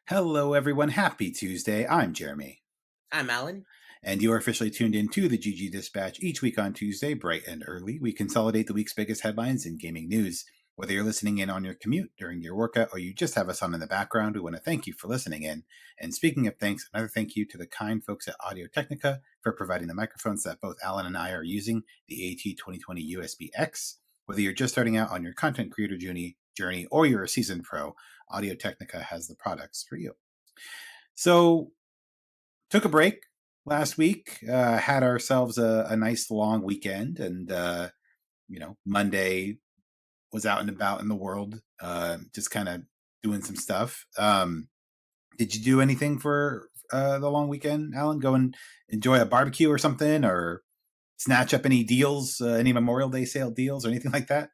Hello, everyone. Happy Tuesday. I'm Jeremy. I'm Alan. And you are officially tuned in to the GG Dispatch. Each week on Tuesday, bright and early, we consolidate the week's biggest headlines in gaming news. Whether you're listening in on your commute, during your workout, or you just have us on in the background, we want to thank you for listening in. And speaking of thanks, another thank you to the kind folks at Audio Technica for providing the microphones that both Alan and I are using, the AT2020 USB-X. Whether you're just starting out on your content creator journey, or you're a seasoned pro, Audio Technica has the products for you. So, took a break last week, had ourselves a nice long weekend, and Monday was out and about in the world, just kind of doing some stuff. Did you do anything for the long weekend, Alan? Go and enjoy a barbecue or something, or snatch up any deals, any Memorial Day sale deals or anything like that?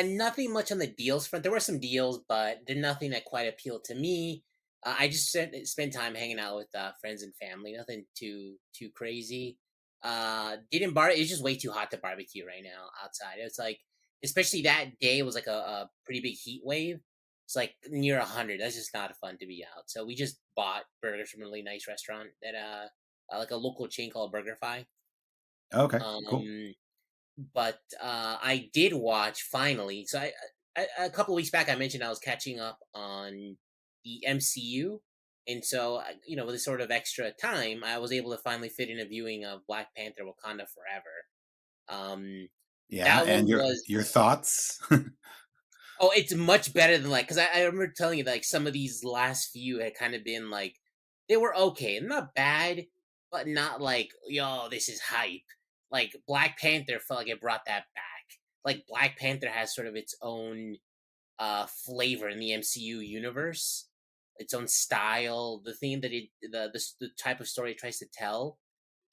Nothing much on the deals front. There were some deals, but they're nothing that quite appealed to me. I just spent time hanging out with friends and family. Nothing too crazy. Didn't bar. It's just way too hot to barbecue right now outside. It's like, especially that day was like a pretty big heat wave. It's like near 100. That's just not fun to be out. So we just bought burgers from a really nice restaurant that like a local chain called BurgerFi. Okay, cool. But I did watch finally. So a couple of weeks back, I mentioned I was catching up on the MCU, and so with this sort of extra time, I was able to finally fit in a viewing of Black Panther: Wakanda Forever. Yeah, That one and your was thoughts? oh, it's much better than like because I remember telling you like some of these last few had kind of been like they were okay, not bad, but not like yo, this is hype. Like Black Panther felt like it brought that back. Like Black Panther has sort of its own flavor in the MCU universe, its own style, the theme that the type of story it tries to tell.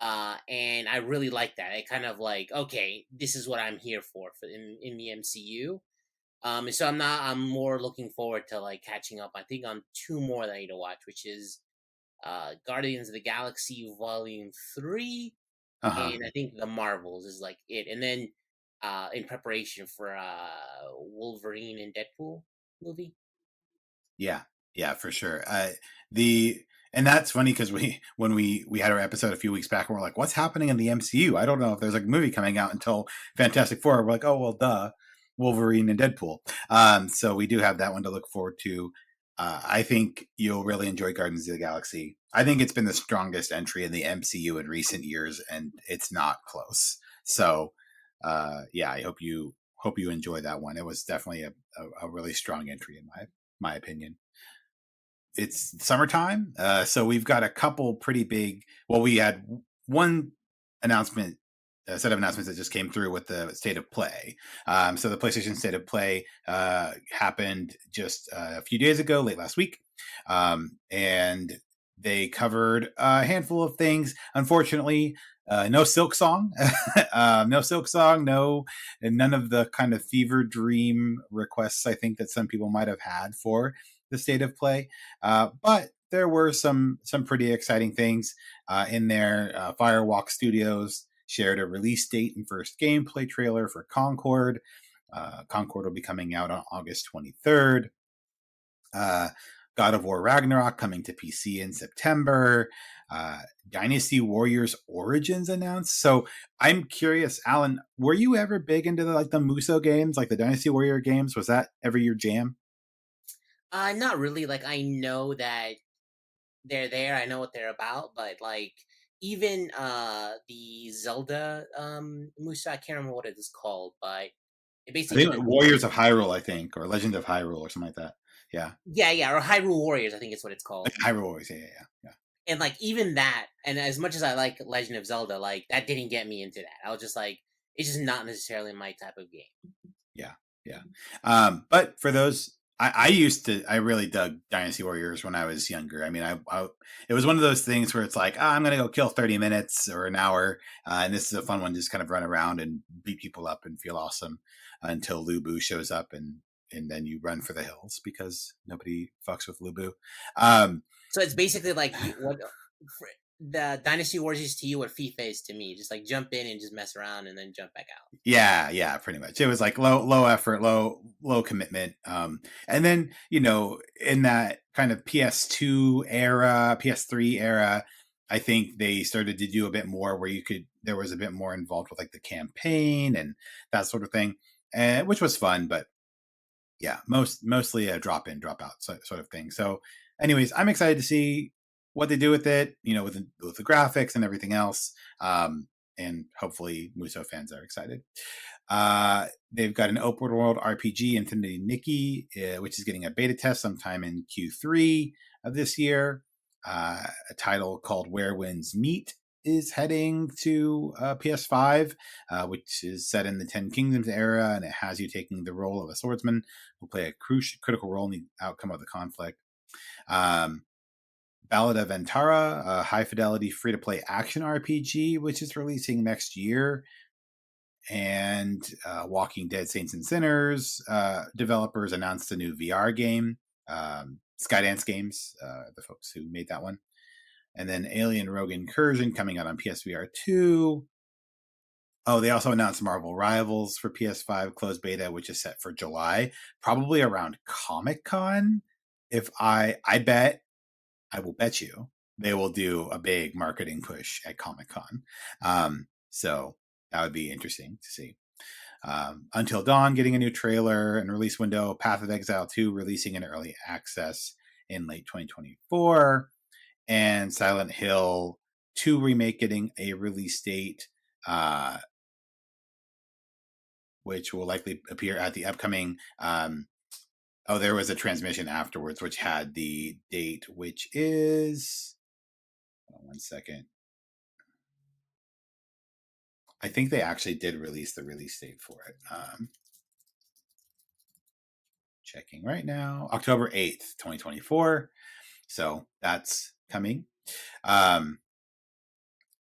And I really like that. It kind of like, okay, this is what I'm here for in the MCU. So I'm more looking forward to like catching up. I think on two more that I need to watch, which is Guardians of the Galaxy Volume 3, Uh-huh. and I think The Marvels is like it. And then in preparation for Wolverine and Deadpool movie. Yeah, for sure. And that's funny because when we had our episode a few weeks back, and we're like, "What's happening in the MCU? I don't know if there's like a movie coming out until Fantastic Four." We're like, "Oh well, duh, Wolverine and Deadpool." So we do have that one to look forward to. I think you'll really enjoy Guardians of the Galaxy. I think it's been the strongest entry in the MCU in recent years, and it's not close. So, yeah, I hope you enjoy that one. It was definitely a really strong entry in my opinion. It's summertime, so we've got a couple pretty big. Well, we had one announcement, a set of announcements that just came through with the state of play. So the PlayStation State of Play happened just a few days ago, late last week, and they covered a handful of things. Unfortunately, no Silk Song, no Silk Song, and none of the kind of fever dream requests I think that some people might have had for the state of play. But there were some pretty exciting things in there. Firewalk Studios shared a release date and first gameplay trailer for Concord. Concord will be coming out on August 23rd. God of War Ragnarok coming to PC in September. Dynasty Warriors Origins announced. So I'm curious, Alan, were you ever big into the Muso games, like the Dynasty Warrior games? Was that ever your jam? Not really. Like I know that they're there. I know what they're about, but like even the Zelda Musa, I can't remember what it is called, but it I basically think just Warriors of Hyrule, I think, or Legend of Hyrule, or something like that. Yeah, yeah, or Hyrule Warriors, I think it's what it's like called. Hyrule Warriors. Yeah. And like even that, and as much as I like Legend of Zelda, like that didn't get me into that. I was just like, it's just not necessarily my type of game. Yeah. But for those I really dug Dynasty Warriors when I was younger. I mean, it was one of those things where it's like, I'm going to go kill 30 minutes or an hour. And this is a fun one, just kind of run around and beat people up and feel awesome until Lubu shows up and then you run for the hills because nobody fucks with Lubu. Um, So it's basically like the Dynasty Wars is to you what FIFA is to me. Just like jump in and just mess around and then jump back out. yeah, pretty much. It was like low effort, low commitment. And then, in that kind of PS2 era, PS3 era, I think they started to do a bit more where there was a bit more involved with like the campaign and that sort of thing, which was fun, but yeah, mostly a drop in, drop out sort of thing. So, anyways, I'm excited to see what they do with it. With the graphics and everything else. And hopefully, Muso fans are excited. They've got an open world RPG, Infinity Nikki, which is getting a beta test sometime in Q3 of this year. A title called Where Winds Meet is heading to PS5, which is set in the Ten Kingdoms era, and it has you taking the role of a swordsman who play a critical role in the outcome of the conflict. Ballad of Antara, a high-fidelity free-to-play action RPG, which is releasing next year. And Walking Dead Saints and Sinners developers announced a new VR game, Skydance Games, the folks who made that one. And then Alien Rogue Incursion coming out on PSVR 2. Oh, they also announced Marvel Rivals for PS5 closed beta, which is set for July, probably around Comic-Con. If I will bet you they will do a big marketing push at Comic-Con. So that would be interesting to see. Until Dawn getting a new trailer and release window. Path of Exile 2 releasing in early access in late 2024. And Silent Hill 2 remake getting a release date, which will likely appear at the upcoming. There was a transmission afterwards, which had the date, which is. Hold on 1 second. I think they actually did release the release date for it. Checking right now. October 8th, 2024. So that's coming. And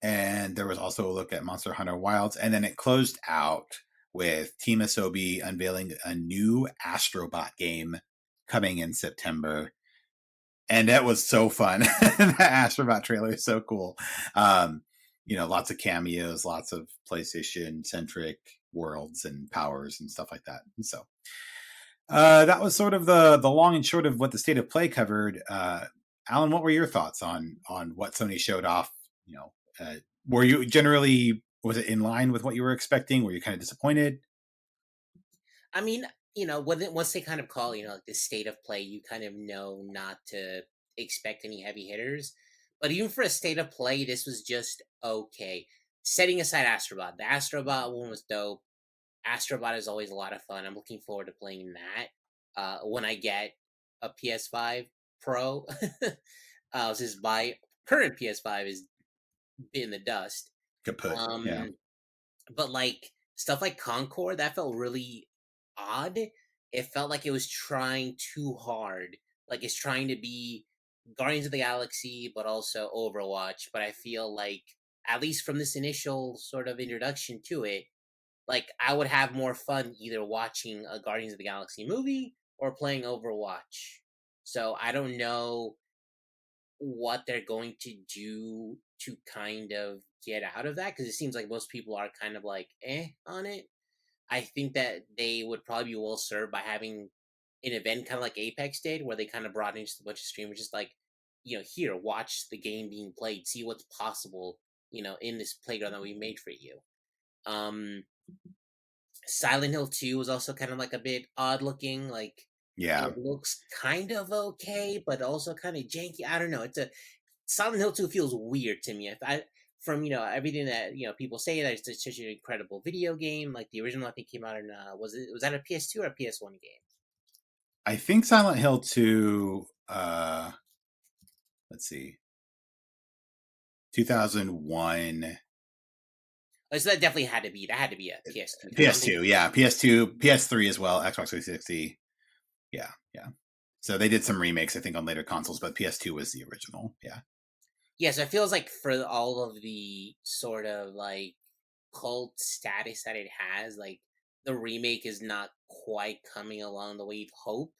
there was also a look at Monster Hunter Wilds. And then it closed out with Team Asobi unveiling a new Astrobot game coming in September. And that was so fun. That Astrobot trailer is so cool. Lots of cameos, lots of PlayStation-centric worlds and powers and stuff like that. And so that was sort of the long and short of what the State of Play covered. Alan, what were your thoughts on what Sony showed off? Were you generally, was it in line with what you were expecting? Were you kind of disappointed? I mean, once they kind of call, like the State of Play, you kind of know not to expect any heavy hitters. But even for a State of Play, this was just okay. Setting aside Astrobot, the Astrobot one was dope. Astrobot is always a lot of fun. I'm looking forward to playing that when I get a PS5 Pro. Since my current PS5 is in the dust. Kaput. Yeah. But like stuff like Concord, that felt really odd. It felt like it was trying too hard. Like it's trying to be Guardians of the Galaxy, but also Overwatch. But I feel like, at least from this initial sort of introduction to it, like I would have more fun either watching a Guardians of the Galaxy movie or playing Overwatch. So I don't know what they're going to do to kind of get out of that, because it seems like most people are kind of like on it. I think that they would probably be well served by having an event kind of like Apex did, where they kind of brought in just a bunch of streamers, just like, here, watch the game being played, see what's possible, in this playground that we made for you. Silent Hill 2 was also kind of like a bit odd looking, like Yeah. it looks kind of okay, but also kind of janky. I don't know. Silent Hill 2 feels weird to me. If I From everything that people say that it's such an incredible video game. Like the original, I think came out in was that a PS2 or a PS1 game? I think Silent Hill 2, let's see, 2001. Oh, so that definitely had to be a PS2. PS2, yeah. PS2, PS3 as well, Xbox 360. Yeah, yeah. So they did some remakes, I think, on later consoles, but PS2 was the original. Yeah, Yes, it feels like for all of the sort of like cult status that it has, like the remake is not quite coming along the way you'd hope.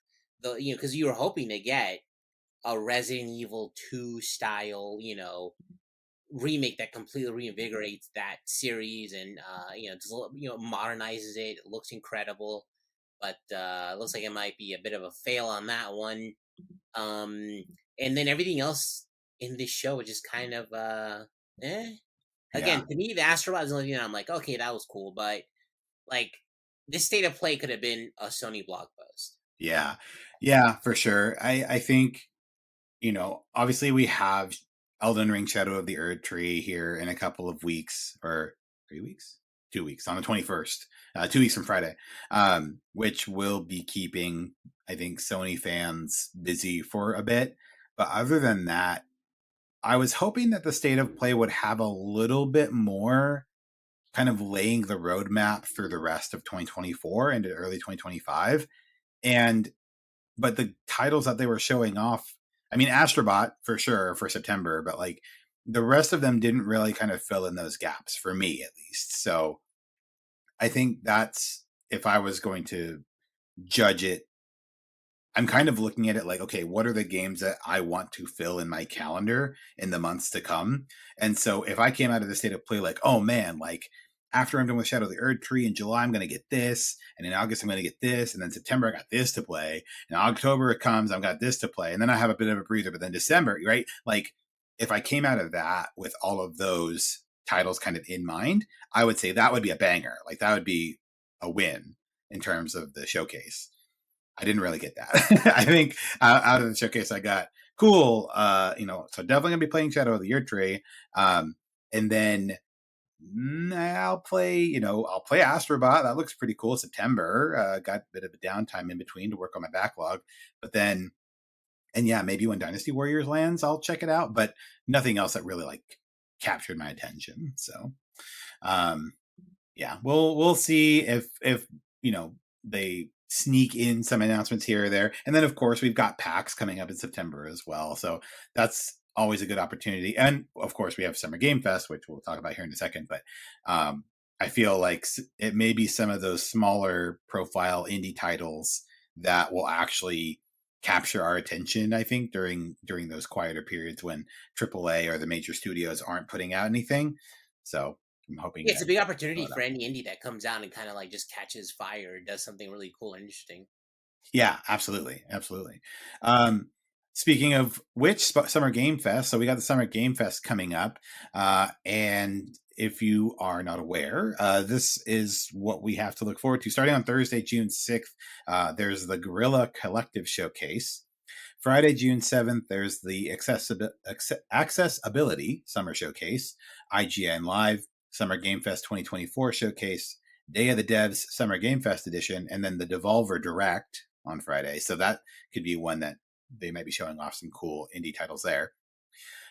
The because you were hoping to get a Resident Evil 2 style, remake that completely reinvigorates that series and just modernizes it. It looks incredible, but it looks like it might be a bit of a fail on that one. Um, and then everything else in this show is just kind of eh. yeah, Again, to me, the Astrobot is the only thing that I'm like, okay, that was cool, but like this state of play could have been a Sony blog post. yeah, yeah, for sure. I think, obviously we have Elden Ring Shadow of the Erd Tree here in a couple of weeks, or 3 weeks, 2 weeks, on the 21st, 2 weeks from Friday, which will be keeping, I think, Sony fans busy for a bit. But other than that, I was hoping that the state of play would have a little bit more kind of laying the roadmap through the rest of 2024 into early 2025. And but the titles that they were showing off, I mean, Astrobot for sure for September, but like the rest of them didn't really kind of fill in those gaps for me, at least. So I think that's, if I was going to judge it, I'm kind of looking at it like, okay, what are the games that I want to fill in my calendar in the months to come? And so if I came out of the state of play like, oh man, like after I'm done with Shadow of the Erd Tree in July, I'm going to get this. And in August, I'm going to get this. And then September, I got this to play. And October, it comes, I've got this to play. And then I have a bit of a breather. But then December, right? Like if I came out of that with all of those titles kind of in mind, I would say that would be a banger. Like that would be a win in terms of the showcase. I didn't really get that. I think out of the showcase, I got cool. So definitely gonna be playing Shadow of the Year Tree, and then I'll play. I'll play Astrobot. That looks pretty cool. September, got a bit of a downtime in between to work on my backlog, but then, and yeah, maybe when Dynasty Warriors lands, I'll check it out. But nothing else that really like captured my attention. So, um, yeah, we'll see if they sneak in some announcements here or there, and then of course we've got PAX coming up in September as well, so that's always a good opportunity. And of course we have Summer Game Fest, which we'll talk about here in a second. But I feel like it may be some of those smaller profile indie titles that will actually capture our attention, I think, during those quieter periods when AAA or the major studios aren't putting out anything. So I'm hoping Yeah, it's that a big fill opportunity it for up. any indie that comes out and kind of like just catches fire, does something really cool and interesting. Yeah, absolutely, absolutely. Um, Speaking of which, Summer Game Fest. So we got the Summer Game Fest coming up, and if you are not aware, this is what we have to look forward to. Starting on Thursday, June 6th, there's the Guerrilla Collective Showcase. Friday, June 7th, there's the Accessibility Summer Showcase, IGN Live Summer Game Fest 2024 Showcase, Day of the Devs Summer Game Fest Edition, and then the Devolver Direct on Friday. So that could be one that they might be showing off some cool indie titles there.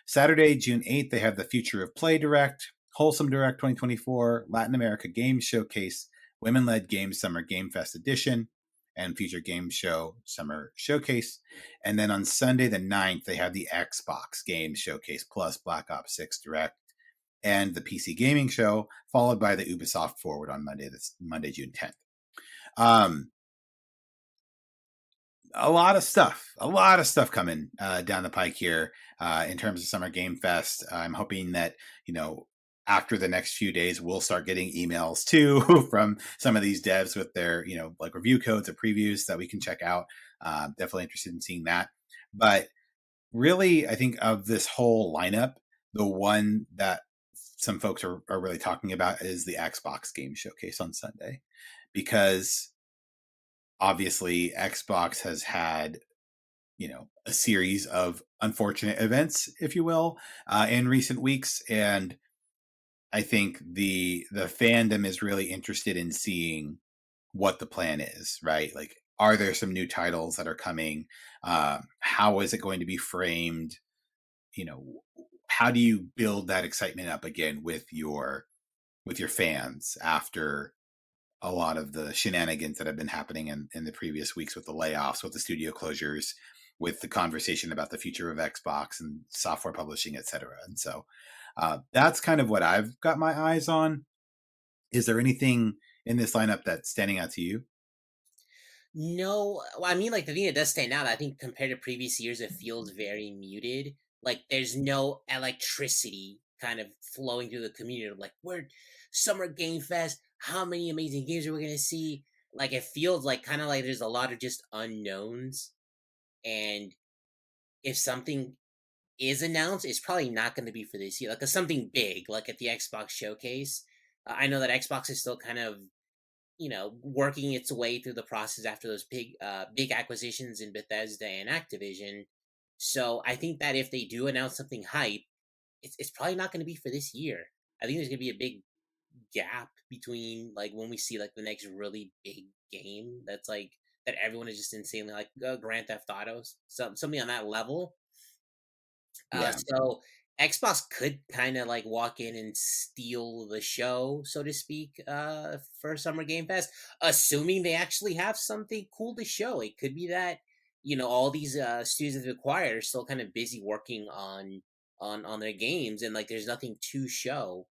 Saturday, June 8th, they have the Future of Play Direct, Wholesome Direct 2024, Latin America Games Showcase, Women Led Games Summer Game Fest Edition, and Future Game Show Summer Showcase. And then on Sunday, the 9th, they have the Xbox Games Showcase plus Black Ops 6 Direct and the PC Gaming Show, followed by the Ubisoft Forward on Monday. That's Monday, June 10th. Um, a lot of stuff coming down the pike here in terms of Summer Game Fest. I'm hoping that after the next few days we'll start getting emails too from some of these devs with their like review codes or previews that we can check out. Definitely interested in seeing that. But really, I think of this whole lineup, the one that some folks are really talking about is the Xbox Game Showcase on Sunday, because obviously Xbox has had a series of unfortunate events, if you will, in recent weeks, and I think the fandom is really interested in seeing what the plan is, right? Like, are there some new titles that are coming? How is it going to be framed? You know, how do you build that excitement up again with your fans after a lot of the shenanigans that have been happening in the previous weeks with the layoffs, with the studio closures, with the conversation about the future of Xbox and software publishing, etc. And so that's kind of what I've got my eyes on. Is there anything in this lineup that's standing out to you? No, well, I mean, like, the thing that does stand out, I think compared to previous years, it feels very muted. Like, there's no electricity kind of flowing through the community. Like, we're Summer Game Fest. How many amazing games are we gonna see? Like, it feels like kind of like there's a lot of just unknowns. And if something is announced, it's probably not going to be for this year. Like, something big, like at the Xbox showcase. I know that Xbox is still kind of working its way through the process after those big acquisitions in Bethesda and Activision. So I think that if they do announce something hype, it's probably not going to be for this year. I think there's going to be a big gap between like when we see like the next really big game that's like that everyone is just insanely like Grand Theft Autos, something on that level. Yeah, So Xbox could kind of like walk in and steal the show, so to speak, for Summer Game Fest, assuming they actually have something cool to show. It could be that all these studios that they've acquired are still kind of busy working on their games, and like there's nothing to show,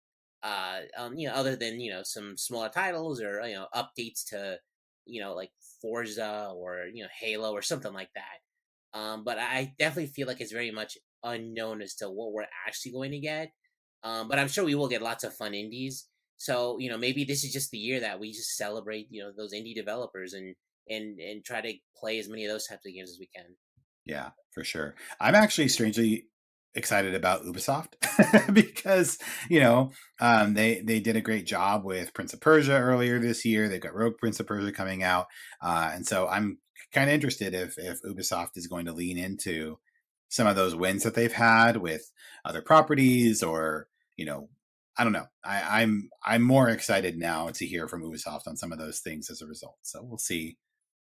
other than some smaller titles or updates to like Forza or Halo or something like that. But I definitely feel like it's very much unknown as to what we're actually going to get. But I'm sure we will get lots of fun indies. So maybe this is just the year that we just celebrate those indie developers and try to play as many of those types of games as we can. yeah, for sure. I'm actually strangely excited about Ubisoft because they did a great job with Prince of Persia earlier this year. They've got Rogue Prince of Persia coming out, and so I'm kind of interested if Ubisoft is going to lean into some of those wins that they've had with other properties, or I don't know. I'm more excited now to hear from Ubisoft on some of those things as a result. So we'll see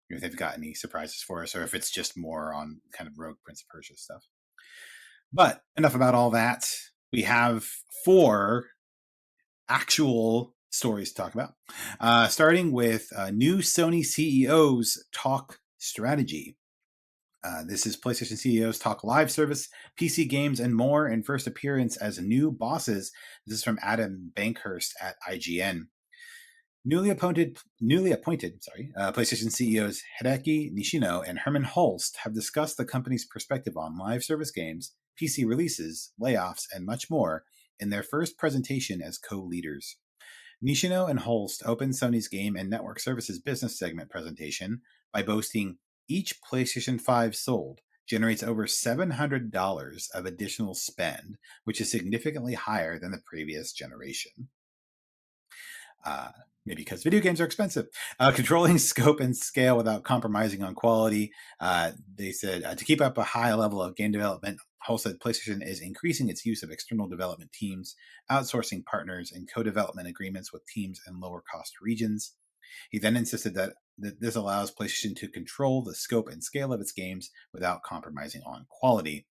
if they've got any surprises for us, or if it's just more on kind of Rogue Prince of Persia stuff. But enough about all that. We have 4 actual stories to talk about, starting with new Sony CEOs talk strategy. This is PlayStation CEOs talk live service, PC games, and more in first appearance as new bosses. This is from Adam Bankhurst at IGN. Newly appointed, PlayStation CEOs Hideki Nishino and Herman Holst have discussed the company's perspective on live service games, PC releases, layoffs, and much more in their first presentation as co-leaders. Nishino and Holst opened Sony's game and network services business segment presentation by boasting each PlayStation 5 sold generates over $700 of additional spend, which is significantly higher than the previous generation. Maybe because video games are expensive. Controlling scope and scale without compromising on quality. They said to keep up a high level of game development, Hull said PlayStation is increasing its use of external development teams, outsourcing partners, and co-development agreements with teams in lower cost regions. He then insisted that this allows PlayStation to control the scope and scale of its games without compromising on quality.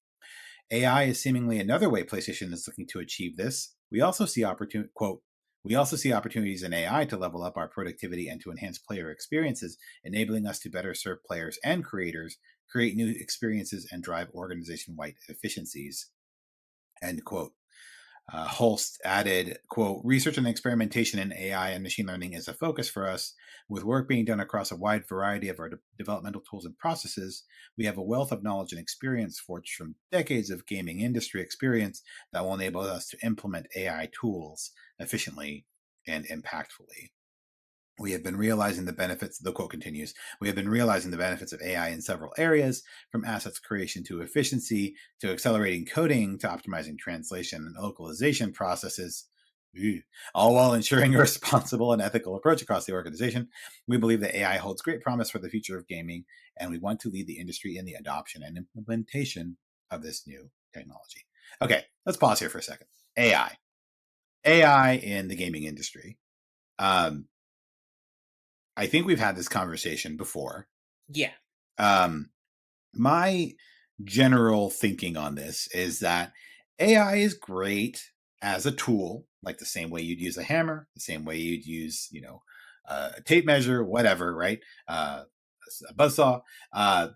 AI is seemingly another way PlayStation is looking to achieve this. We also see opportunities in AI to level up our productivity and to enhance player experiences, enabling us to better serve players and creators, create new experiences, and drive organization-wide efficiencies. End quote. Holst added, quote, research and experimentation in AI and machine learning is a focus for us. With work being done across a wide variety of our developmental tools and processes, we have a wealth of knowledge and experience forged from decades of gaming industry experience that will enable us to implement AI tools efficiently and impactfully. We have been realizing the benefits, the quote continues, we have been realizing the benefits of AI in several areas, from assets creation to efficiency, to accelerating coding, to optimizing translation and localization processes, all while ensuring a responsible and ethical approach across the organization. We believe that AI holds great promise for the future of gaming, and we want to lead the industry in the adoption and implementation of this new technology. Okay, let's pause here for a second. AI in the gaming industry. I think we've had this conversation before. Yeah. My general thinking on this is that AI is great as a tool, like the same way you'd use a hammer, the same way you'd use, a tape measure, whatever, right? A buzzsaw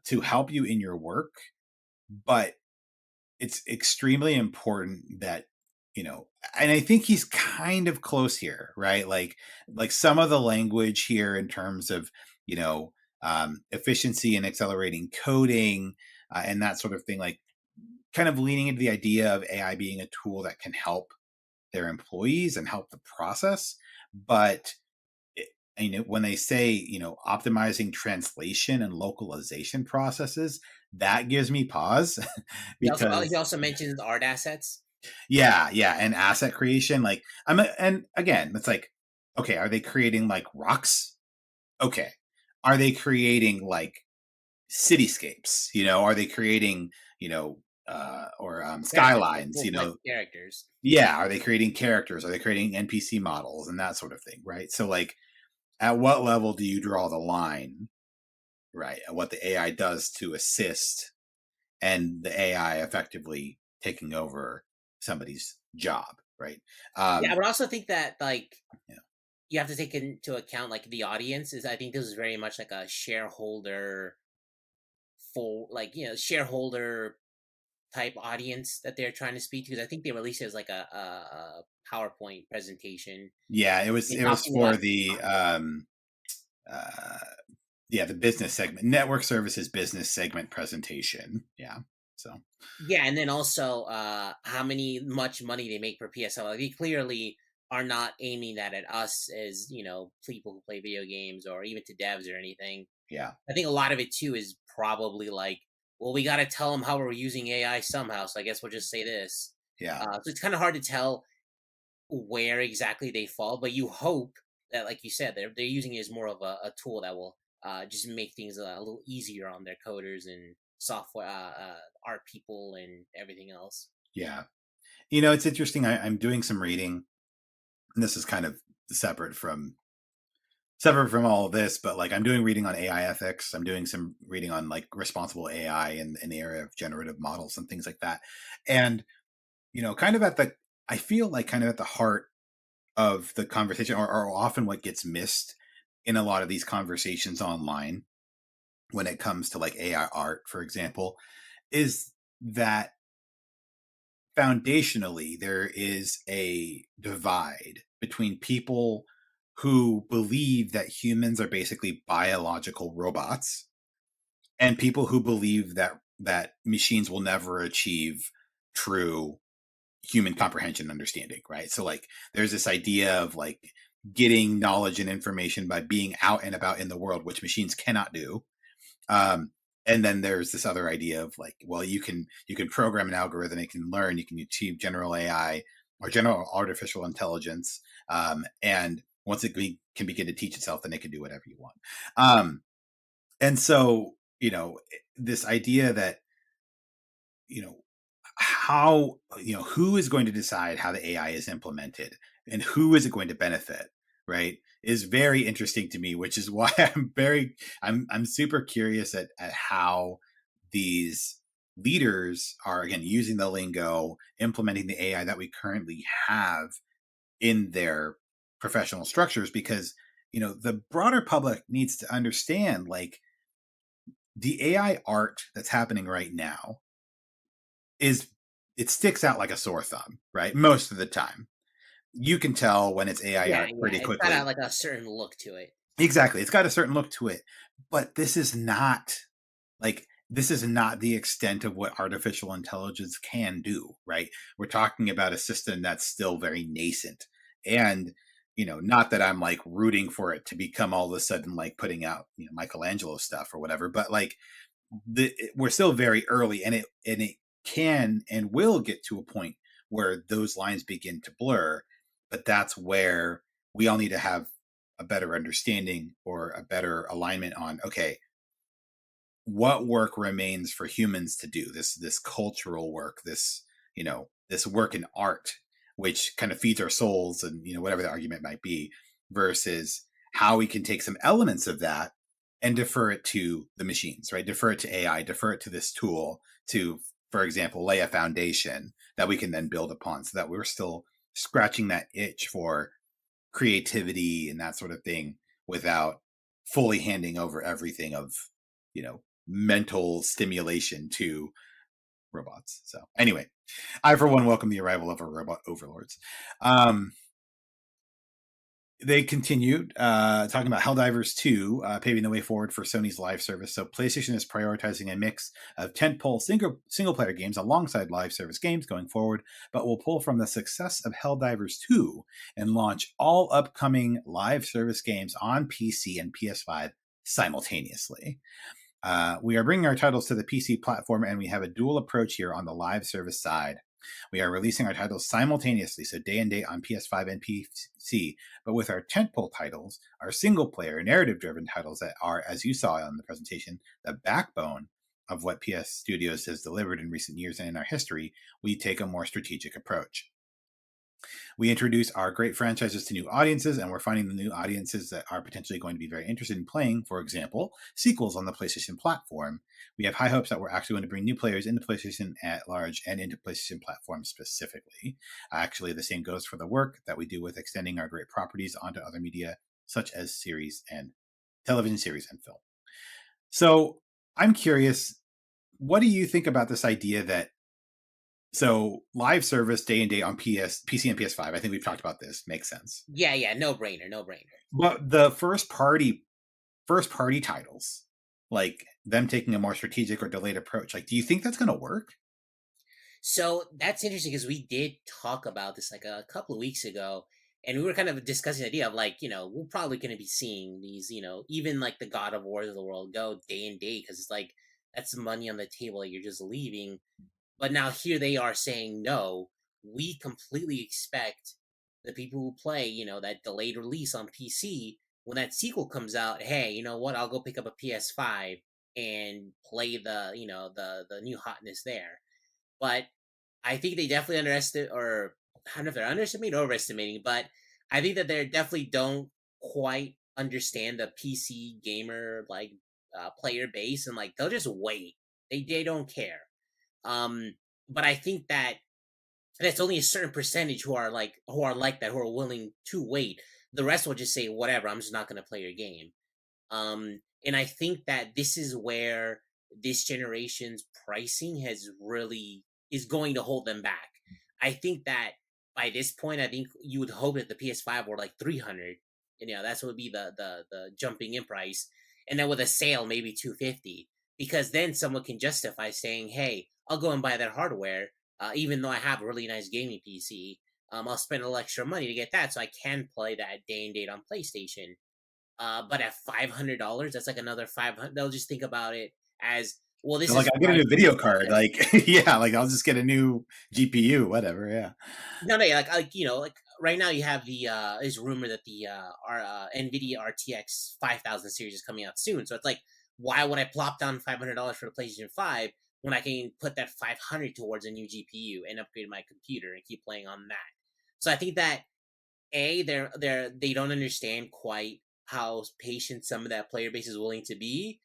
to help you in your work. But it's extremely important that, and I think he's kind of close here, right? Like some of the language here in terms of, you know, efficiency and accelerating coding and that sort of thing, like kind of leaning into the idea of AI being a tool that can help their employees and help the process. But when they say, optimizing translation and localization processes, that gives me pause He because also mentions art assets. yeah, and asset creation, like and again, it's like, okay, are they creating like rocks? Okay. Are they creating like cityscapes? Are they creating, or Characters, skylines, full fledged characters. yeah, are they creating characters? Are they creating NPC models and that sort of thing, right? So like at what level do you draw the line, right? And what the AI does to assist and the AI effectively taking over somebody's job, right? Yeah, I Um, would also think that like yeah, you have to take into account like the audience is. I think this is very much like a shareholder full like shareholder type audience that they're trying to speak to. Because I think they released it as like a PowerPoint presentation. yeah, They're it was talking for about the uh, yeah, the business segment, network services business segment presentation. Yeah, so yeah, and then also how much money they make per PSL. Like, they clearly are not aiming that at us as people who play video games or even to devs or anything. yeah, I think a lot of it too is probably like, well, we got to tell them how we're using AI somehow. So I guess we'll just say this. yeah, So it's kind of hard to tell where exactly they fall, but you hope that, like you said, they're using it as more of a tool that will just make things a little easier on their coders and software art people and everything else. yeah. It's interesting. I'm doing some reading, and this is kind of separate from all of this, but like I'm doing reading on AI ethics. I'm doing some reading on like responsible AI in the area of generative models and things like that. And kind of I feel like kind of at the heart of the conversation, or often what gets missed in a lot of these conversations online when it comes to like AI art, for example, is that foundationally there is a divide between people who believe that humans are basically biological robots and people who believe that machines will never achieve true human comprehension and understanding, right? So like there's this idea of like getting knowledge and information by being out and about in the world, which machines cannot do. um, and then there's this other idea of like, well, you can program an algorithm, it can learn, you can achieve general AI or general artificial intelligence, and once it can begin to teach itself, then it can do whatever you want. And so this idea that you know how who is going to decide how the AI is implemented and who is it going to benefit, right, is very interesting to me, which is why I'm super curious at how these leaders are again using the lingo, implementing the AI that we currently have in their professional structures, because the broader public needs to understand like the AI art that's happening right now is it sticks out like a sore thumb, right? Most of the time. You can tell when it's AI Yeah, art yeah, pretty it's got quickly. like a certain look to it. Exactly. It's got a certain look to it. But this is not the extent of what artificial intelligence can do, right? We're talking about a system that's still very nascent. And not that I'm like rooting for it to become all of a sudden like putting out, Michelangelo stuff or whatever, but like we're still very early, and it can and will get to a point where those lines begin to blur. But that's where we all need to have a better understanding or a better alignment on, okay, what work remains for humans to do, this cultural work, this work in art, which kind of feeds our souls, and whatever the argument might be, versus how we can take some elements of that and defer it to the machines, right? Defer it to AI, defer it to this tool to, for example, lay a foundation that we can then build upon, so that we're still scratching that itch for creativity and that sort of thing, without fully handing over everything of, mental stimulation to robots. So anyway, I for one welcome the arrival of our robot overlords. Um, they continued talking about Helldivers 2, paving the way forward for Sony's live service. So PlayStation is prioritizing a mix of tentpole single player games alongside live service games going forward, but will pull from the success of Helldivers 2 and launch all upcoming live service games on PC and PS5 simultaneously. We are bringing our titles to the PC platform, and we have a dual approach here on the live service side. We are releasing our titles simultaneously, so day and date on PS5 and PC, but with our tentpole titles, our single-player, narrative-driven titles that are, as you saw on the presentation, the backbone of what PS Studios has delivered in recent years and in our history, we take a more strategic approach. We introduce our great franchises to new audiences, and we're finding the new audiences that are potentially going to be very interested in playing, for example, sequels on the PlayStation platform. We have high hopes that we're actually going to bring new players into PlayStation at large and into PlayStation platform specifically. Actually, the same goes for the work that we do with extending our great properties onto other media, such as series and television series and film. So I'm curious, what do you think about this idea that live service day and date on PC and PS5, I think we've talked about this, makes sense. Yeah, no brainer, no brainer. But the first party titles, like them taking a more strategic or delayed approach, like do you think that's going to work? So that's interesting because we did talk about this like a couple of weeks ago, and we were kind of discussing the idea of like, we're probably going to be seeing these, even like the God of Wars of the world go day and day because it's like that's money on the table that you're just leaving. But now here they are saying no. We completely expect the people who play, that delayed release on PC when that sequel comes out. Hey, you know what? I'll go pick up a PS5 and play the new hotness there. But I think they definitely underestimate, or I don't know if they're underestimating or overestimating, but I think that they definitely don't quite understand the PC gamer like player base, and like they'll just wait. They don't care. Um, but I think that that's only a certain percentage who are like that, who are willing to wait. The rest will just say whatever. I'm just not going to play your game. And I think that this is where this generation's pricing is going to hold them back. I think that by this point, I think you would hope that the PS5 were like 300. That's what would be the jumping in price, and then with a sale maybe 250, because then someone can justify saying, "Hey, I'll go and buy that hardware, even though I have a really nice gaming PC. I'll spend a little extra money to get that, so I can play that day and date on PlayStation." But at $500, that's like another 500. They'll just think about it as, well, this So like is I'll get a price. new video card, like yeah, like I'll just get a new GPU, whatever. Yeah. No, yeah, like right now you have the is rumor that the Nvidia RTX 5000 series is coming out soon. So it's like, why would I plop down $500 for the PlayStation 5 when I can put that 500 towards a new GPU and upgrade my computer and keep playing on that? So I think that they don't understand quite how patient some of that player base is willing to be,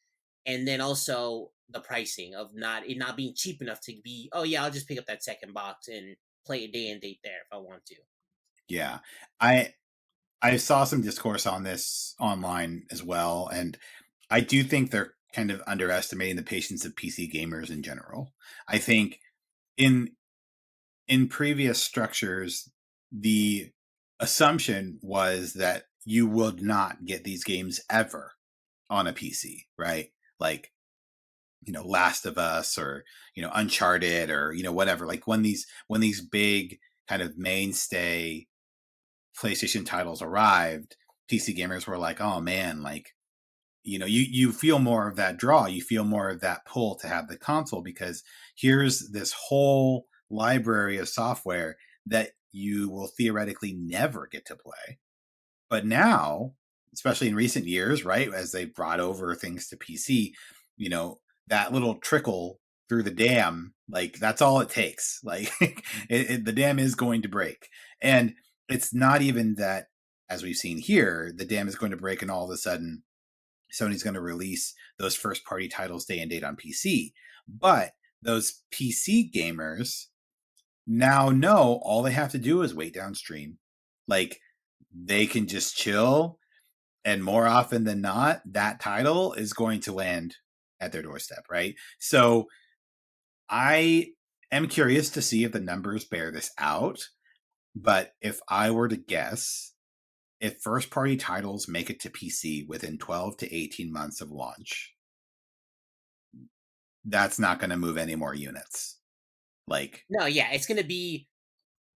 and then also the pricing of not being cheap enough to be, oh yeah, I'll just pick up that second box and play a day and date there if I want to. Yeah. I saw some discourse on this online as well, and I do think they're kind of underestimating the patience of PC gamers in general. I think in in previous structures, the assumption was that you would not get these games ever on a PC, right? Like, Last of Us or, Uncharted or, whatever. Like when these big kind of mainstay PlayStation titles arrived, PC gamers were like, "Oh man, like you feel more of that draw, you feel more of that pull to have the console because here's this whole library of software that you will theoretically never get to play." But now, especially in recent years, right, as they brought over things to PC, you know, that little trickle through the dam, like that's all it takes. Like the dam is going to break. And it's not even that, as we've seen here, the dam is going to break and all of a sudden Sony's going to release those first party titles day and date on PC. But those PC gamers now know all they have to do is wait downstream. Like they can just chill And more often than not, that title is going to land at their doorstep, right? So I am curious to see if the numbers bear this out. But if I were to guess, if first party titles make it to PC within 12 to 18 months of launch, that's not going to move any more units. Like, No, yeah, it's gonna be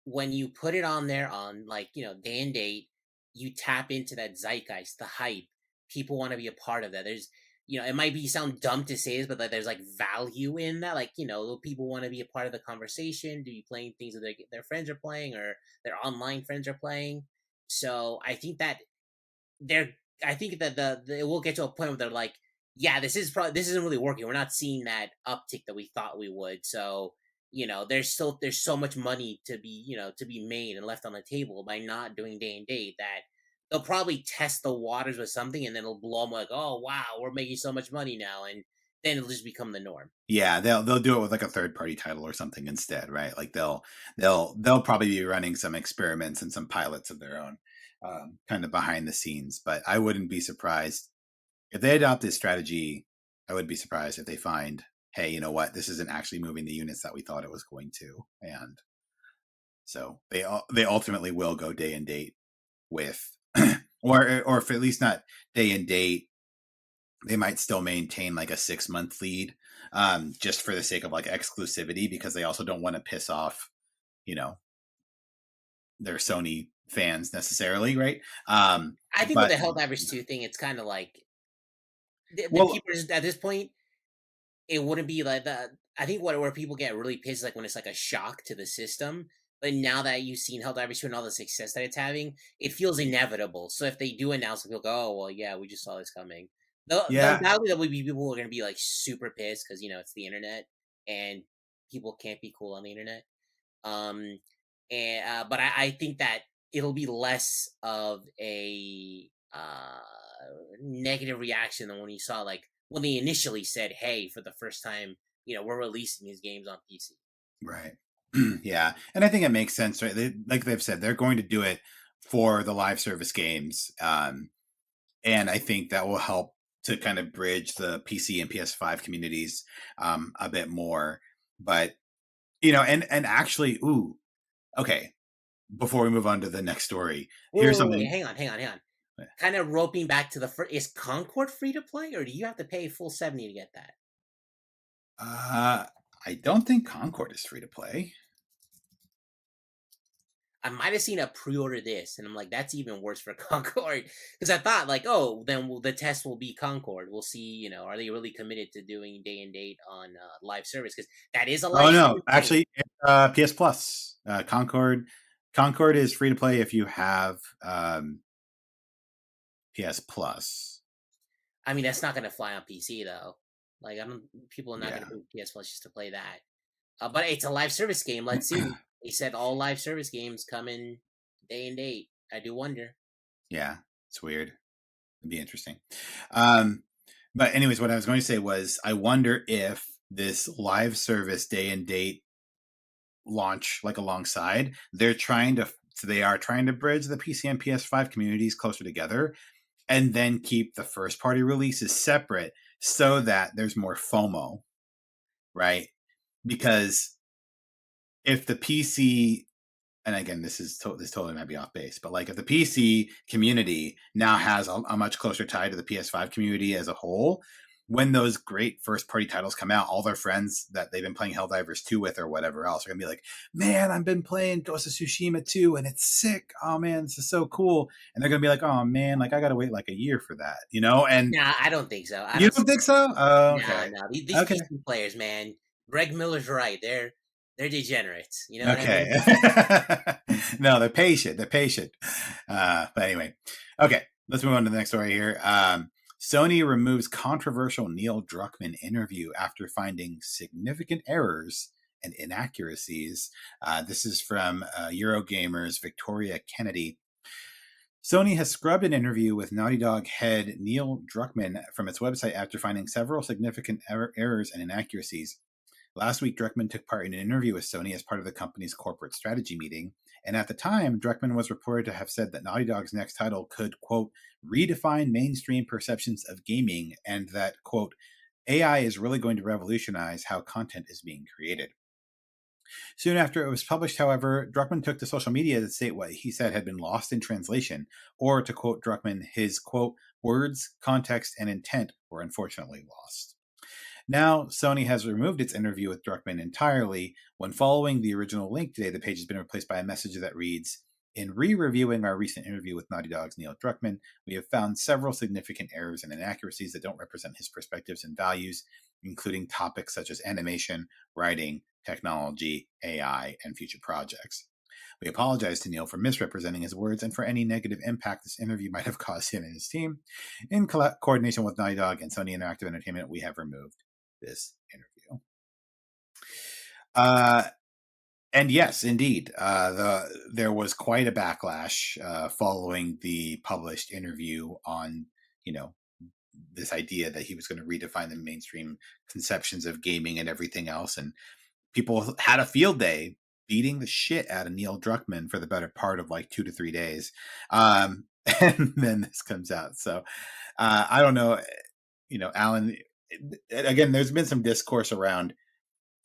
when you put it on there on like day and date, you tap into that zeitgeist, the hype. People want to be a part of that. There's it might be sound dumb to say this, but like there's like value in that. Like people want to be a part of the conversation. Do you playing things that their friends are playing or their online friends are playing? So I think that they're I think that it will get to a point where they're like, yeah, this isn't really working. We're not seeing that uptick that we thought we would. So there's so much money to be made and left on the table by not doing day and date that they'll probably test the waters with something and then it'll blow them like, oh wow, we're making so much money now, and then it'll just become the norm. yeah, they'll do it with like a third party title or something instead, right? Like they'll probably be running some experiments and some pilots of their own, kind of behind the scenes. But I wouldn't be surprised if they adopt this strategy. I would be surprised if they find, hey, you know what, this isn't actually moving the units that we thought it was going to, and so they ultimately will go day and date with, or if at least not day and date, they might still maintain like a 6 month lead, just for the sake of like exclusivity, because they also don't want to piss off, you know, their Sony fans necessarily, right? I think with But the Helldivers 2 thing, it's kind of like the well, people just, at this point, it wouldn't be like that. I think where people get really pissed is like when it's like a shock to the system. But now that you've seen Helldivers 2 and all the success that it's having, it feels inevitable. So if they do announce it, people go, "Oh well, yeah, we just saw this coming." The yeah, undoubtedly there will be people who are going to be like super pissed because it's the internet and people can't be cool on the internet. Um, and but I think that it'll be less of a negative reaction than when you saw like when they initially said, "Hey, for the first time, we're releasing these games on PC." right. Yeah, and I think it makes sense, right? Like they've said, they're going to do it for the live service games, and I think that will help to kind of bridge the PC and PS5 communities, a bit more. But and actually, ooh, okay. Before we move on to the next story, here's Wait, something. hang on, hang on. Kind of roping back to the first, is Concord free to play, or do you have to pay full 70 to get that? Uh, I don't think Concord is free to play. I might have seen a pre-order this, and I'm like, that's even worse for Concord because I thought like, oh, then the test will be Concord. We'll see, are they really committed to doing day and date on live service because that is a Oh live no, service game. actually, it's, PS Plus. Concord is free to play if you have, PS Plus. I mean, that's not going to fly on PC though. Like, I don't. People are not going Yeah, to put PS Plus just to play that. But it's a live service game. Let's see. They said all live service games come in day and date. I do wonder. yeah, it's weird. It'd be interesting. Um, but anyways, what I was going to say was, I wonder if this live service day and date launch like alongside, they are trying to bridge the PC and PS5 communities closer together, and then keep the first party releases separate so that there's more FOMO, right? Because if the PC, and again, this totally might be off base, but like if the PC community now has a much closer tie to the PS5 community as a whole, when those great first party titles come out, all their friends that they've been playing Helldivers 2 with or whatever else are gonna be like, man, I've been playing Ghost of Tsushima 2 and it's sick. Oh man, this is so cool. And they're gonna be like, oh man, like I gotta wait like a year for that, And Nah, I don't think so. I you don't see don't think that. so? Oh, Nah, okay. nah. These Okay. PC players, man. Greg Miller's right. They're degenerates. You know what I Okay. mean? No, they're patient. They're patient. But anyway, okay, let's move on to the next story here. Sony removes controversial Neil Druckmann interview after finding significant errors and inaccuracies. This is from Eurogamer's Victoria Kennedy. Sony has scrubbed an interview with Naughty Dog head Neil Druckmann from its website after finding several significant errors and inaccuracies. Last week, Druckmann took part in an interview with Sony as part of the company's corporate strategy meeting And at the time, Druckmann was reported to have said that Naughty Dog's next title could, quote, redefine mainstream perceptions of gaming, and that, quote, AI is really going to revolutionize how content is being created. Soon after it was published, however, Druckmann took to social media to state what he said had been lost in translation, or to quote Druckmann, his, quote, words, context, and intent were unfortunately lost. Now, Sony has removed its interview with Druckmann entirely. When following the original link today, the page has been replaced by a message that reads, in re-reviewing our recent interview with Naughty Dog's Neil Druckmann, we have found several significant errors and inaccuracies that don't represent his perspectives and values, including topics such as animation, writing, technology, AI, and future projects. We apologize to Neil for misrepresenting his words and for any negative impact this interview might have caused him and his team. In coordination with Naughty Dog and Sony Interactive Entertainment, we have removed this interview. And yes, indeed, there was quite a backlash following the published interview on, this idea that he was going to redefine the mainstream conceptions of gaming and everything else. And people had a field day beating the shit out of Neil Druckmann for the better part of like 2 to 3 days. And then this comes out. So I don't know, Alan, again, there's been some discourse around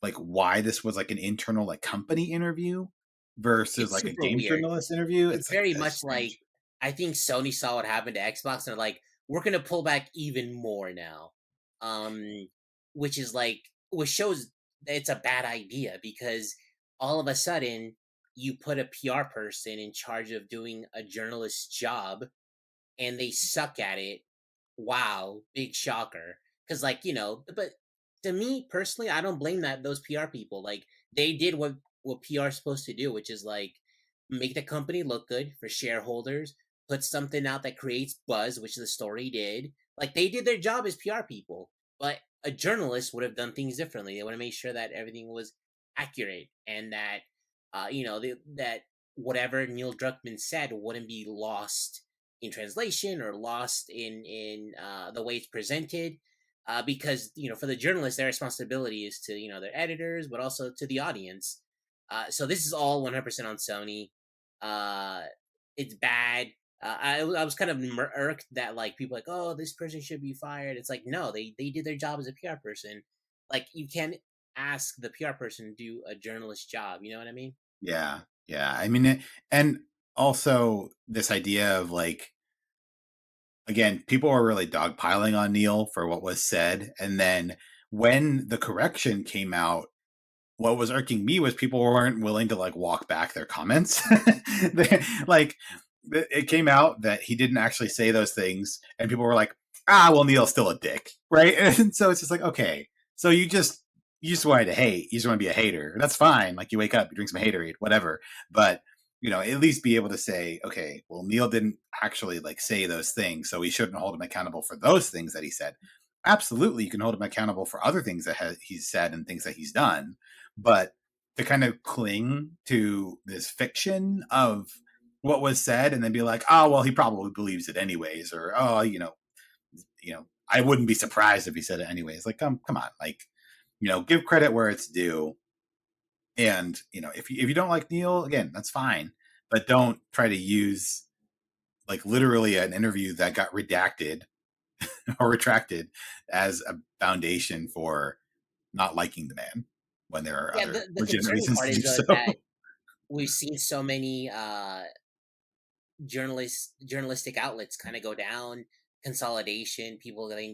like why this was like an internal like company interview versus It's like a super game weird. journalist interview. It's It's like very that's much like strange. I think Sony saw what happened to Xbox and they're like, we're gonna pull back even more now. Um, which shows that it's a bad idea because all of a sudden you put a PR person in charge of doing a journalist's job and they suck at it. Wow, big shocker. Because but to me personally, I don't blame those PR people. Like they did what PR is supposed to do, which is like make the company look good for shareholders, put something out that creates buzz, which the story did. Like they did their job as PR people, but a journalist would have done things differently. They would have made sure that everything was accurate and that that whatever Neil Druckmann said wouldn't be lost in translation or lost in the way it's presented. Because for the journalists, their responsibility is to their editors, but also to the audience. So this is all 100% on Sony. Uh, it's bad. I was kind of irked that like people like, oh, this person should be fired. It's like no, they did their job as a PR person. Like you can't ask the PR person to do a journalist job. You know what I mean? Yeah, yeah. I mean, and also this idea of like, again, people were really dogpiling on Neil for what was said, and then when the correction came out, what was irking me was people weren't willing to like walk back their comments. Like it came out that he didn't actually say those things, and people were like, "Ah, well, Neil's still a dick," right? And so it's just like, okay, so you just wanted to hate, you just want to be a hater. That's fine. Like you wake up, you drink some haterade, whatever. But at least be able to say, okay, well, Neil didn't actually like say those things, so we shouldn't hold him accountable for those things that he said. Absolutely, you can hold him accountable for other things that he's said and things that he's done, but to kind of cling to this fiction of what was said and then be like, oh well, he probably believes it anyways, or oh, I wouldn't be surprised if he said it anyways. Like, come on, like, give credit where it's due. And if you don't like Neil, again, that's fine, but don't try to use like literally an interview that got redacted or retracted as a foundation for not liking the man when there are Yeah, other the legitimate concerning reasons part to do is so. that we've seen so many journalistic outlets kind of go down, consolidation, people getting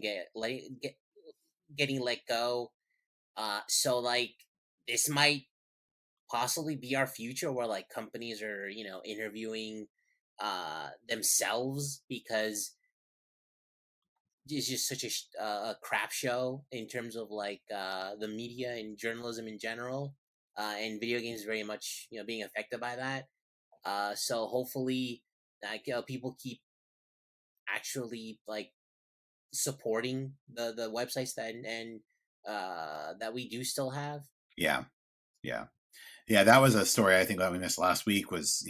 let go. So like this might possibly be our future where like companies are interviewing themselves because it's just such a crap show in terms of like the media and journalism in general, and video games very much being affected by that. So hopefully, like people keep actually like supporting the websites that we do still have. Yeah, yeah. Yeah, that was a story I think that we missed last week. Was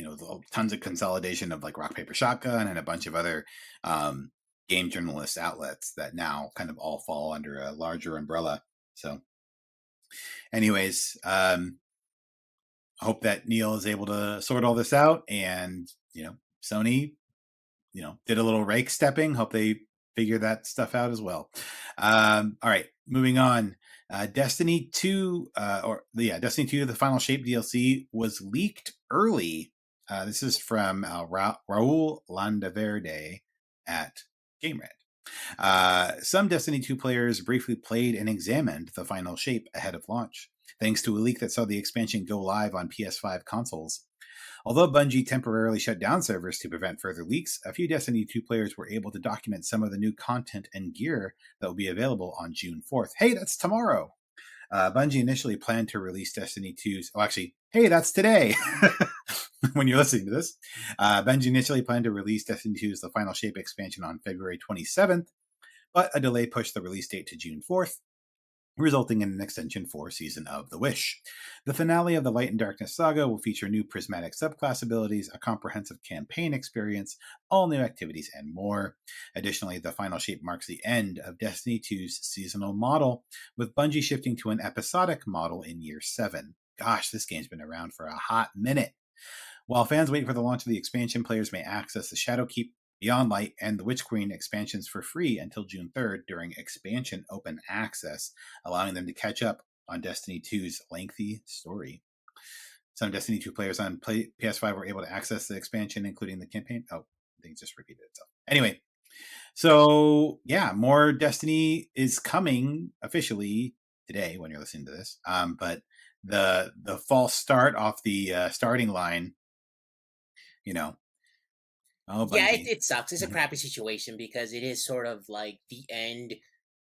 tons of consolidation of like Rock Paper Shotgun and a bunch of other um, game journalist outlets that now kind of all fall under a larger umbrella. So, anyways, hope that Neil is able to sort all this out, and Sony, did a little rake stepping. Hope they figure that stuff out as well. All right, moving on. Destiny 2, Destiny 2, the Final Shape DLC was leaked early. This is from Raul Landaverde at GameRed. Some Destiny 2 players briefly played and examined the Final Shape ahead of launch, thanks to a leak that saw the expansion go live on PS5 consoles. Although Bungie temporarily shut down servers to prevent further leaks, a few Destiny 2 players were able to document some of the new content and gear that will be available on June 4th. Hey, that's tomorrow! Bungie initially planned to release Destiny 2's... Oh, actually, hey, that's today! When you're listening to this. Bungie initially planned to release Destiny 2's The Final Shape expansion on February 27th, but a delay pushed the release date to June 4th, resulting in an extension for Season of the Wish. The finale of the Light and Darkness saga will feature new prismatic subclass abilities, a comprehensive campaign experience, all new activities, and more. Additionally, the Final Shape marks the end of Destiny 2's seasonal model, with Bungie shifting to an episodic model in Year 7. Gosh, this game's been around for a hot minute. While fans wait for the launch of the expansion, players may access the Shadowkeep, Beyond Light, and the Witch Queen expansions for free until June 3rd during expansion open access, allowing them to catch up on Destiny 2's lengthy story. Some Destiny 2 players on PS5 were able to access the expansion, including the campaign. Oh, I think it just repeated itself. Anyway, so yeah, more Destiny is coming officially today when you're listening to this. But the false start off the starting line, oh, Yeah, Bungie. it sucks. It's a crappy situation because it is sort of like the end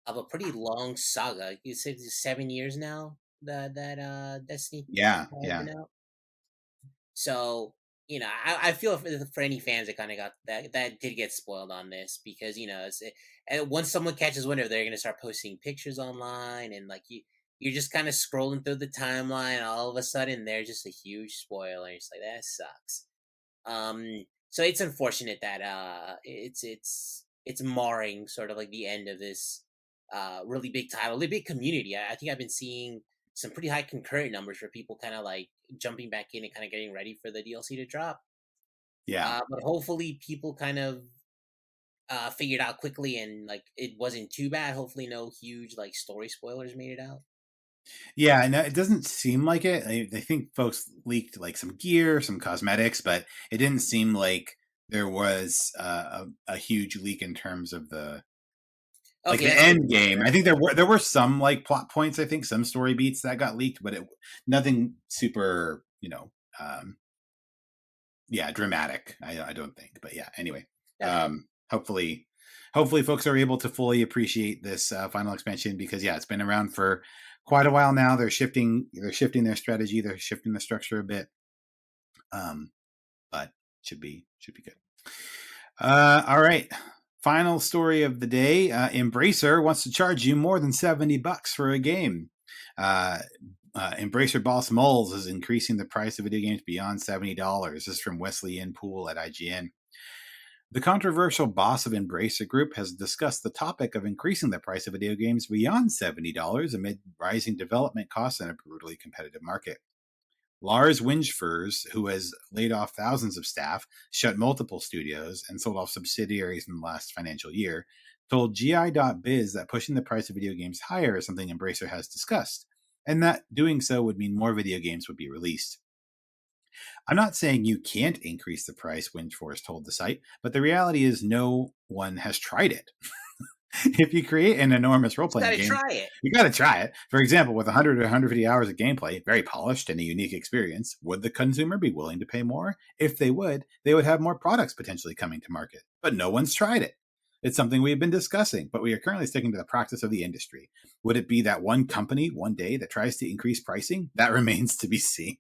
of a pretty long saga. You said it's 7 years now that Destiny Yeah, has yeah. been out. So I feel for any fans that kind of got that did get spoiled on this because and once someone catches wind of it, they're gonna start posting pictures online and like you're just kind of scrolling through the timeline. And all of a sudden, there's just a huge spoiler. And it's like that sucks. So it's unfortunate that it's marring sort of like the end of this really big title, really big community. I think I've been seeing some pretty high concurrent numbers for people kind of like jumping back in and kind of getting ready for the DLC to drop. Yeah. But hopefully people kind of figured out quickly and like it wasn't too bad. Hopefully no huge like story spoilers made it out. Yeah, and it doesn't seem like it. I think folks leaked like some gear, some cosmetics, but it didn't seem like there was a huge leak in terms of the Okay, the that's good to end know. game. I think there were some like plot points. I think some story beats that got leaked, but nothing super, um, yeah, dramatic. I don't think, but yeah. Anyway, Okay. hopefully, folks are able to fully appreciate this final expansion because yeah, it's been around for quite a while now. They're shifting their strategy. They're shifting the structure a bit, but should be good. All right. Final story of the day. Embracer wants to charge you more than $70 for a game. Embracer boss Moles is increasing the price of video games beyond $70. This is from Wesley N. Poole at IGN. The controversial boss of Embracer Group has discussed the topic of increasing the price of video games beyond $70 amid rising development costs in a brutally competitive market. Lars Wingefors, who has laid off thousands of staff, shut multiple studios, and sold off subsidiaries in the last financial year, told GI.biz that pushing the price of video games higher is something Embracer has discussed, and that doing so would mean more video games would be released. I'm not saying you can't increase the price, Wingefors told the site, but the reality is no one has tried it. If you create an enormous Just role-playing gotta game, try it. you got to try it. For example, with 100 or 150 hours of gameplay, very polished and a unique experience, would the consumer be willing to pay more? If they would have more products potentially coming to market. But no one's tried it. It's something we've been discussing, but we are currently sticking to the practice of the industry. Would it be that one company one day that tries to increase pricing? That remains to be seen.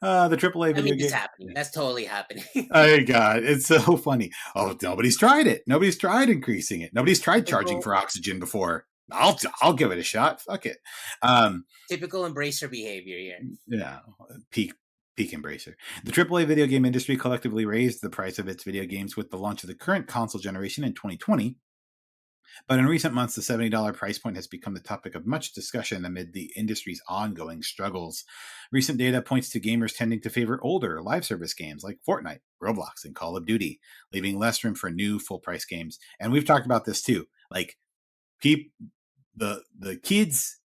The AAA I mean, video it's game. happening. That's totally happening. Oh God, it's so funny. Oh, nobody's tried it. Nobody's tried increasing it. Nobody's tried charging typical, for oxygen before. I'll give it a shot. Fuck it. Um, typical embracer behavior here. yeah, peak embracer. The AAA video game industry collectively raised the price of its video games with the launch of the current console generation in 2020. But in recent months, the $70 price point has become the topic of much discussion amid the industry's ongoing struggles. Recent data points to gamers tending to favor older live service games like Fortnite, Roblox, and Call of Duty, leaving less room for new full price games. And we've talked about this too. Like, peop, the kids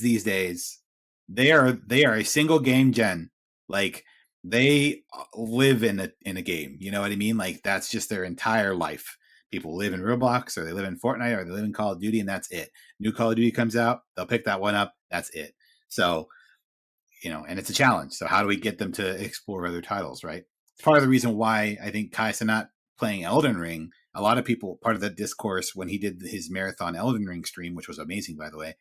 these days, they are a single game gen. Like, they live in a game. You know what I mean? Like, that's just their entire life. People live in Roblox, or they live in Fortnite, or they live in Call of Duty, and that's it. New Call of Duty comes out, they'll pick that one up. That's it. So, and it's a challenge. So how do we get them to explore other titles, right? It's part of the reason why I think Kai's not playing Elden Ring. A lot of people, part of the discourse when he did his marathon Elden Ring stream, which was amazing, by the way,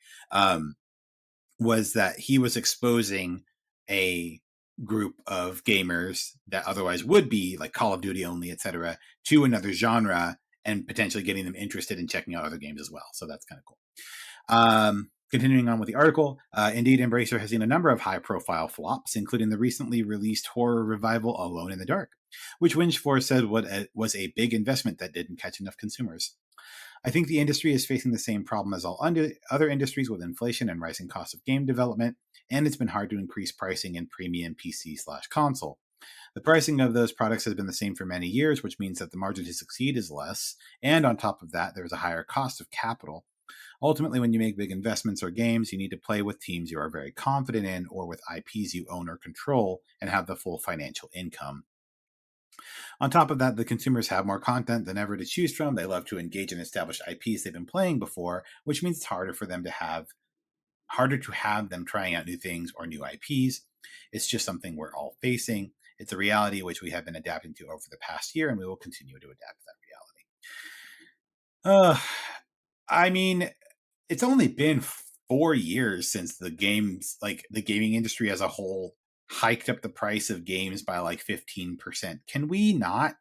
was that he was exposing a group of gamers that otherwise would be like Call of Duty only, etc., to another genre, and potentially getting them interested in checking out other games as well. So that's kind of cool. Continuing on with the article, Indeed Embracer has seen a number of high-profile flops, including the recently released horror revival Alone in the Dark, which Winch4 said was a big investment that didn't catch enough consumers. I think the industry is facing the same problem as all other industries with inflation and rising costs of game development, and it's been hard to increase pricing in premium PC/console. The pricing of those products has been the same for many years, which means that the margin to succeed is less, and on top of that, there is a higher cost of capital. Ultimately, when you make big investments or games, you need to play with teams you are very confident in, or with IPs you own or control and have the full financial income. On top of that, the consumers have more content than ever to choose from. They love to engage in established IPs they've been playing before, which means it's harder to have them trying out new things or new IPs. It's just something we're all facing. It's a reality which we have been adapting to over the past year, and we will continue to adapt to that reality. I mean, it's only been 4 years since the gaming industry as a whole hiked up the price of games by like 15%. Can we not?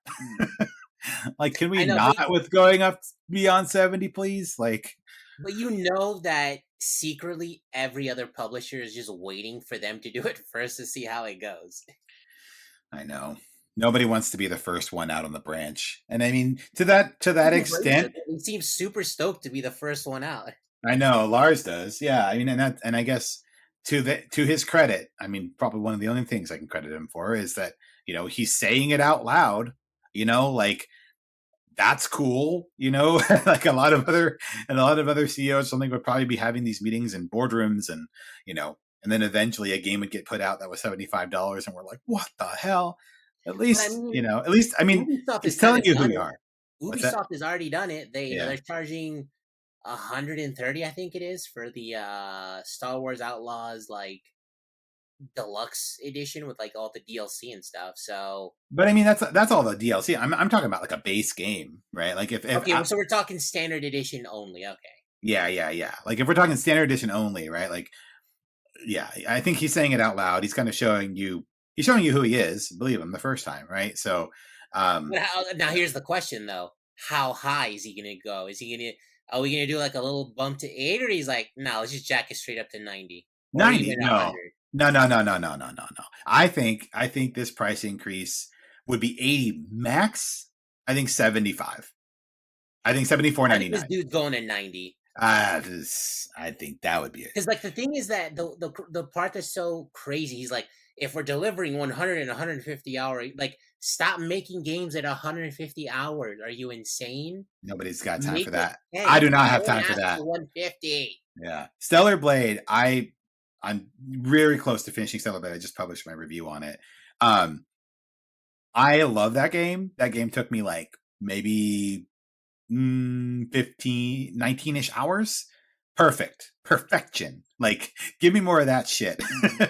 Can we I know, not with going up beyond 70, please? but you know that secretly every other publisher is just waiting for them to do it first to see how it goes. I know. Nobody wants to be the first one out on the branch. And I mean, to that extent, He seems super stoked to be the first one out. I know Lars does. Yeah, I mean, and I guess to his credit, I mean, probably one of the only things I can credit him for is that he's saying it out loud. That's cool. Like a lot of other CEOs, something would probably be having these meetings in boardrooms, and then eventually a game would get put out that was $75, and we're like, what the hell? At But I least, mean, I mean, Ubisoft he's has kind telling of you who done you it. are. What's that? Ubisoft has already done it. Yeah. They're charging 130, I think it is, for the Star Wars Outlaws like deluxe edition with like all the DLC and stuff. So But I mean, that's all the DLC. I'm talking about like a base game, right? Like if okay, so we're talking standard edition only. Okay. yeah. Like if we're talking standard edition only, right? Like, yeah, I think he's saying it out loud. He's kind of showing you. He's showing you who he is. Believe him the first time, right? So, But now here's the question though: how high is he gonna go? Is he gonna? Are we gonna do like a little bump to 8, or he's like, no, let's just jack it straight up to 90, or 90. even No, 100? no. I think this price increase would be 80 max. I think 75. I think I think this 74.99. dude's going to 90. I think that would be it. Because like the thing is that the part that's so crazy, he's like, if we're delivering 100 and 150 hour, like stop making games at 150 hours. Are you insane? Nobody's got time Make for it that. 10. I do You not have don't time for ask that. for 150. Yeah. Stellar Blade, I'm very close to finishing Stellar Blade. I just published my review on it. I love that game. That game took me like maybe 15, 19-ish hours. Perfection. Like, give me more of that shit.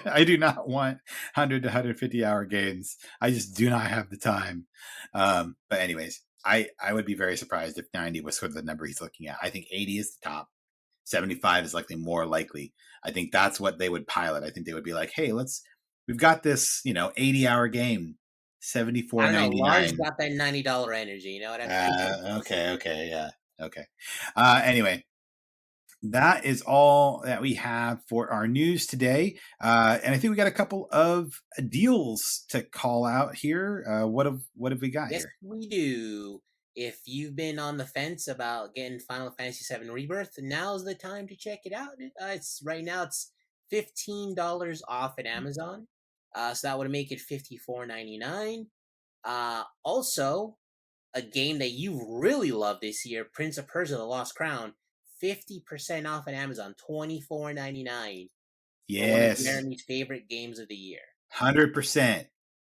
I do not want 100 to 150 hour games. I just do not have the time. But anyways, I would be very surprised if 90 was sort of the number he's looking at. I think 80 is the top. 75 is likely more likely. I think that's what they would pilot. I think they would be like, hey, we've got this, 80-hour game, I don't know. Lars 74.99. got that $90 energy. You know what I mean? Okay, yeah, okay. Anyway, that is all that we have for our news today, and I think we got a couple of deals to call out here. What have we got Yes, here? we do. if you've been on the fence about getting Final Fantasy VII Rebirth, now's the time to check it out. It's right now it's $15 off at Amazon, so that would make it $54.99. Also, a game that you really love this year, Prince of Persia: The Lost Crown, 50% off at Amazon, $24.99 for one of Yes, Jeremy's favorite games of the year. 100%.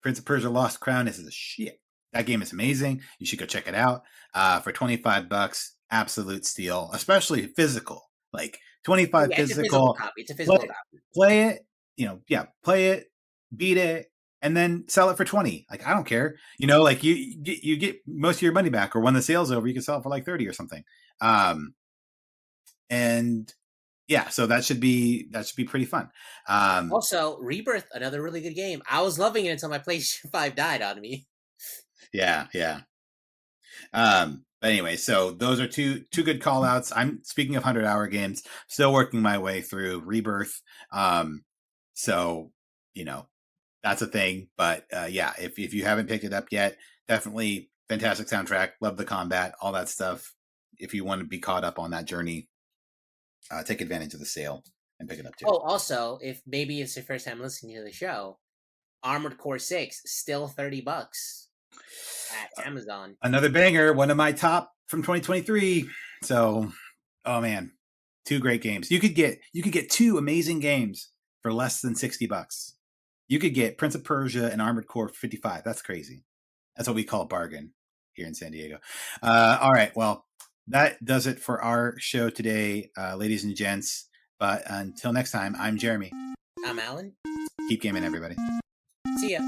Prince of Persia: Lost Crown is the shit. That game is amazing. You should go check it out. For $25, absolute steal, especially physical. Like Oh 25 yeah, it's a physical physical. copy. It's a Play, physical copy. play it. Yeah, play it, beat it, and then sell it for 20. Like I don't care. Like you get most of your money back, or when the sale's over, you can sell it for like 30 or something. And yeah, so that should be pretty fun. Also, Rebirth, another really good game. I was loving it until my PlayStation 5 died on me. Yeah. But anyway, so those are two good call outs. I'm speaking of 100-hour games, still working my way through Rebirth. So that's a thing. But yeah, if you haven't picked it up yet, definitely fantastic soundtrack. Love the combat, all that stuff. If you want to be caught up on that journey, take advantage of the sale and pick it up too. Oh, also, if maybe it's your first time listening to the show, Armored Core 6 still $30 at Amazon. Another banger, one of my top from 2023. So, oh man, two great games. You could get two amazing games for less than $60. You could get Prince of Persia and Armored Core for 55. That's crazy. That's what we call a bargain here in San Diego. All right, well, that does it for our show today, ladies and gents. But until next time, I'm Jeremy. I'm Alan. Keep gaming, everybody. See ya.